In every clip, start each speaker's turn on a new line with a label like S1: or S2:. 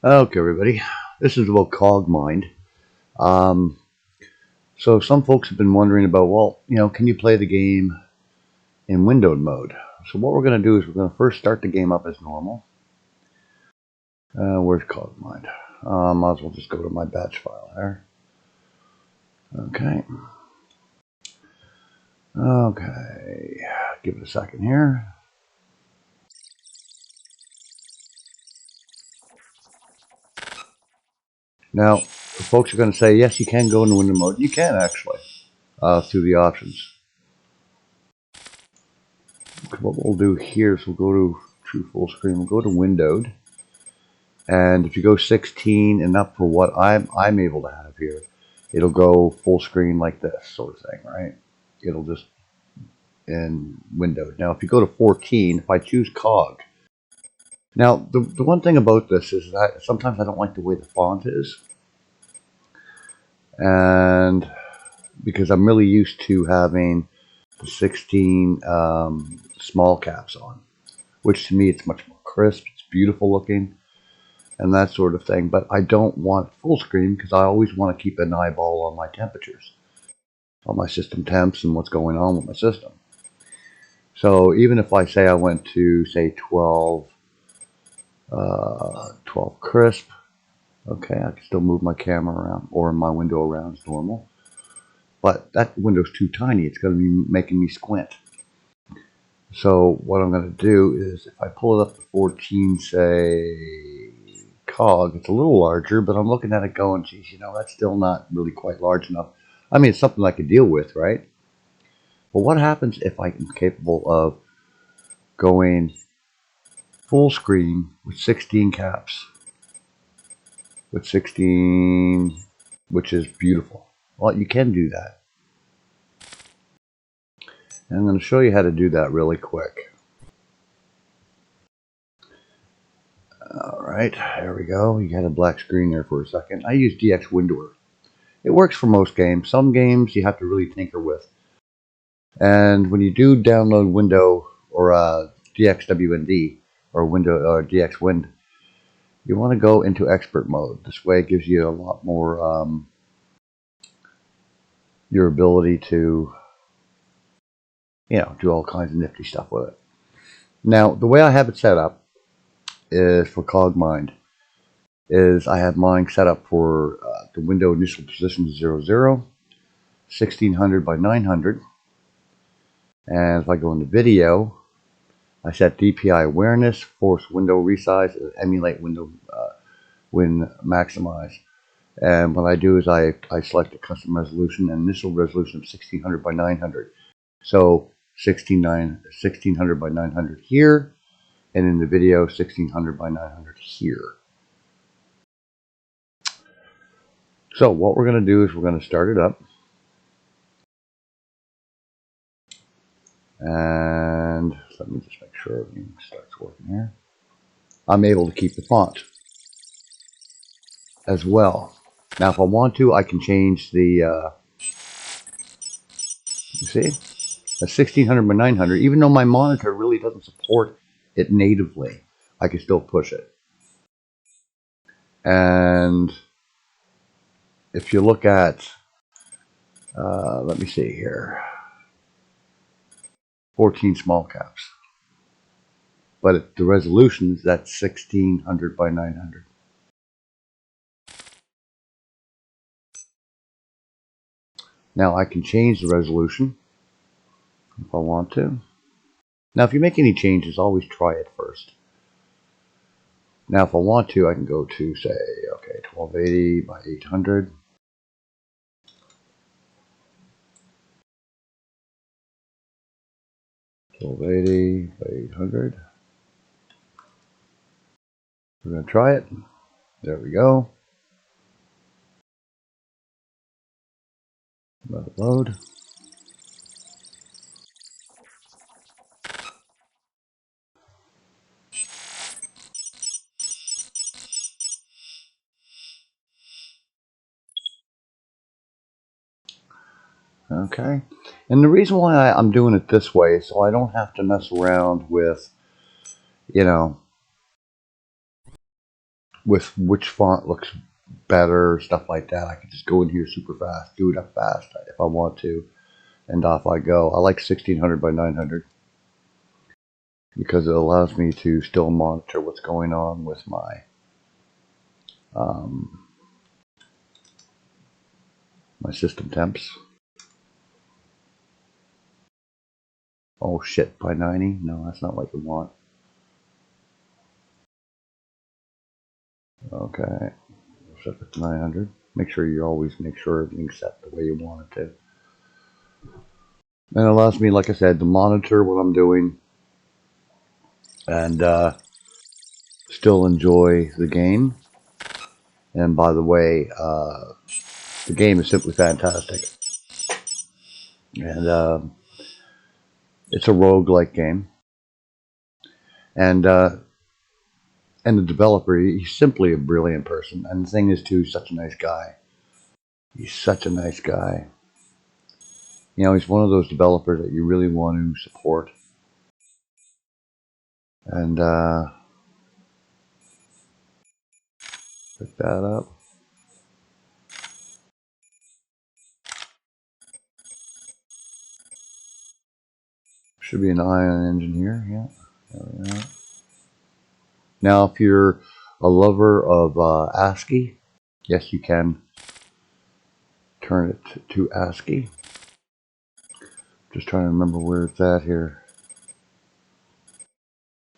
S1: Okay, everybody. This is about Cogmind. Um, so some folks have been wondering about, well, can you play the game in windowed mode? So what we're going to do is we're going to first start the game up as normal. Where's Cogmind? Might as well just go to my batch file there. Okay. Okay. Give it a second here. Now, folks are going to say, yes, you can go into window mode. You can actually, through the options. What we'll do here is we'll go to true full screen. We'll go to windowed. And if you go 16 and up for what I'm able to have here, it'll go full screen like this sort of thing, right? It'll just in windowed. Now, if you go to 14, if I choose Cog, now the one thing about this is that sometimes I don't like the way the font is, and because I'm really used to having the 16 small caps on, which to me it's much more crisp, it's beautiful looking, and that sort of thing. But I don't want full screen because I always want to keep an eyeball on my temperatures, on my system temps and what's going on with my system. So even if I say I went to, say, 12 crisp, okay, I can still move my camera around or my window around as normal. But that window's too tiny. It's going to be making me squint. So what I'm going to do is if I pull it up to 14, say, Cog, it's a little larger, but I'm looking at it going, geez, that's still not really quite large enough. I mean, it's something I could deal with, right? But what happens if I'm capable of going full screen with 16 caps? With 16, which is beautiful. Well, you can do that. And I'm going to show you how to do that really quick. Alright, there we go. You had a black screen there for a second. I use DxWnd. It works for most games. Some games you have to really tinker with. And when you do download window or DxWnd or DxWnd, you want to go into expert mode. This way it gives you a lot more your ability to do all kinds of nifty stuff with it. Now, the way I have it set up is for Cogmind is I have mine set up for the window initial position 00, 1600 by 900. And if I go into video, I set DPI awareness, force window resize, emulate window when maximize. And what I do is I select a custom resolution and initial resolution of 1600 by 900. So 1600 by 900 here, and in the video 1600 by 900 here. So what we're going to do is we're going to start it up. And let me just make sure everything starts working here. I'm able to keep the font as well. Now if I want to, I can change the, you see, a 1600 by 900, even though my monitor really doesn't support it natively, I can still push it. And if you look at, let me see here, 14 small caps. But the resolution is that 1600 by 900. Now I can change the resolution if I want to. Now if you make any changes, always try it first. Now if I want to, I can go to, say, okay, 1280 by 800. We're going to try it. There we go. Let it load. Okay. And the reason why I'm doing it this way is so I don't have to mess around with, with which font looks better, stuff like that. I can just go in here super fast, do it up fast if I want to, and off I go. I like 1600 by 900 because it allows me to still monitor what's going on with my my system temps. Oh shit, by 90? No, that's not what you want. Okay, set it to 900. Make sure you always make sure everything's set the way you want it to. And it allows me, like I said, to monitor what I'm doing and still enjoy the game. And by the way, the game is simply fantastic. And it's a roguelike game. And the developer, he's simply a brilliant person. And the thing is, too, he's such a nice guy. He's such a nice guy. You know, he's one of those developers that you really want to support. And pick that up. Should be an ion engine here. Yeah. There we go. Now, if you're a lover of ASCII, yes, you can turn it to ASCII. Just trying to remember where it's at here.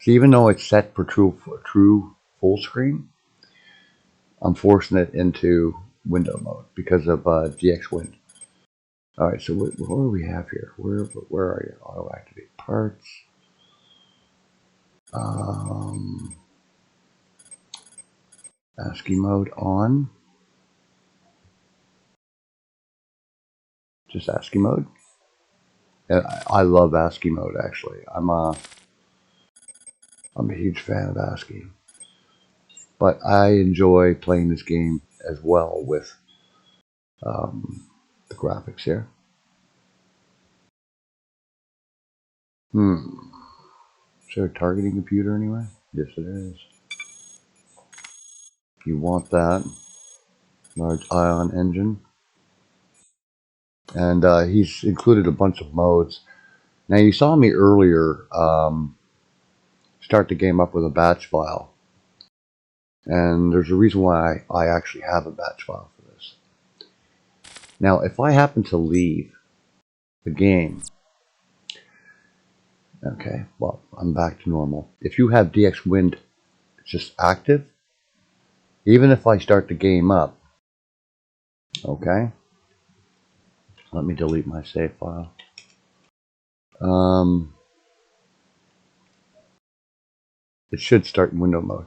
S1: See, even though it's set for true full screen, I'm forcing it into window mode because of DxWnd. All right, so what do we have here? Where are you? Auto activate parts. ASCII mode on. Just ASCII mode. And I love ASCII mode, actually. I'm a huge fan of ASCII. But I enjoy playing this game as well with the graphics here. Is there a targeting computer anywhere? Yes, it is. You want that. Large ion engine. And he's included a bunch of modes. Now, you saw me earlier start the game up with a batch file. And there's a reason why I actually have a batch file for this. Now, if I happen to leave the game, okay, well, I'm back to normal. If you have DxWnd just active, even if I start the game up, okay, let me delete my save file. It should start in window mode.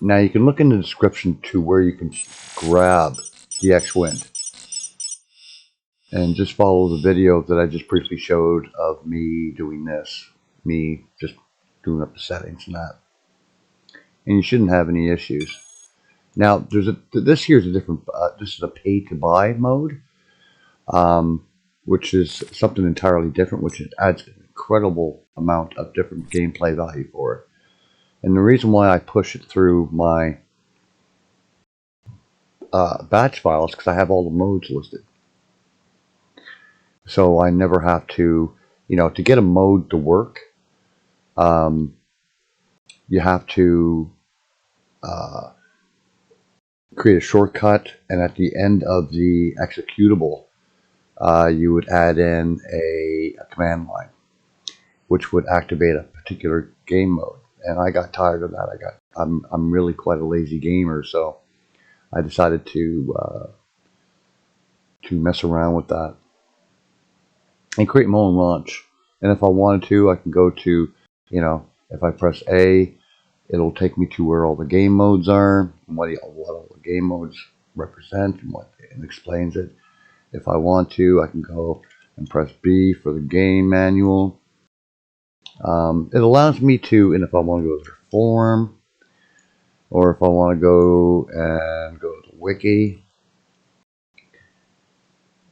S1: Now you can look in the description to where you can grab DxWnd and just follow the video that I just briefly showed of me doing this, me just doing up the settings and that, and you shouldn't have any issues. Now this here is a different. This is a pay to buy mode, which is something entirely different, which adds an incredible amount of different gameplay value for it. And the reason why I push it through my batch files because I have all the modes listed. So I never have to, to get a mode to work, you have to create a shortcut, and at the end of the executable, you would add in a command line, which would activate a particular game mode. And I got tired of that. I'm really quite a lazy gamer, so I decided to mess around with that and create my own launch. And if I wanted to, I can go to, if I press A, it'll take me to where all the game modes are, and what all the game modes represent, and it explains it. If I want to, I can go and press B for the game manual. It allows me to, and if I want to go to the forum, or if I want to go to the wiki,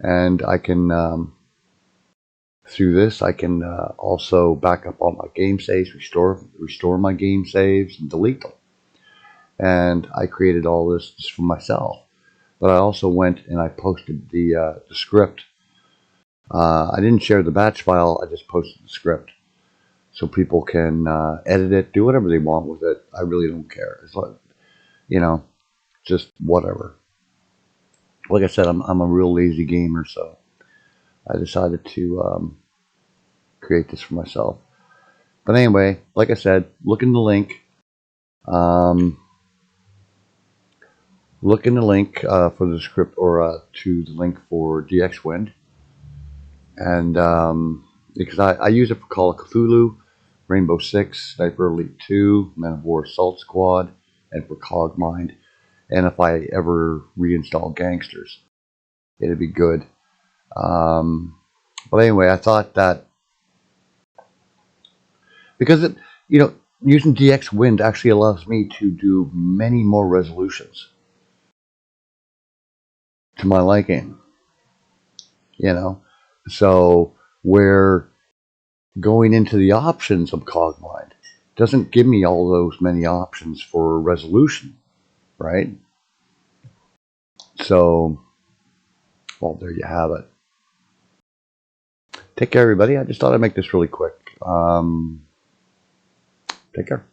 S1: and I can through this, I can also back up all my game saves, restore my game saves, and delete them. And I created all this just for myself. But I also went and I posted the script. I didn't share the batch file. I just posted the script, so people can edit it, do whatever they want with it. I really don't care. It's like, just whatever. Like I said, I'm a real lazy gamer, so I decided to create this for myself. But anyway, like I said, look in the link. Look in the link for the script, or to the link for DxWnd. And because I use it for Call of Cthulhu, Rainbow Six, Sniper Elite 2, Men of War Assault Squad, and for Cogmind. And if I ever reinstall Gangsters, it'd be good. But anyway, I thought that because using DxWnd actually allows me to do many more resolutions to my liking. So where going into the options of Cogmind doesn't give me all those many options for resolution, right? So, well, there you have it. Take care, everybody. I just thought I'd make this really quick. Take care.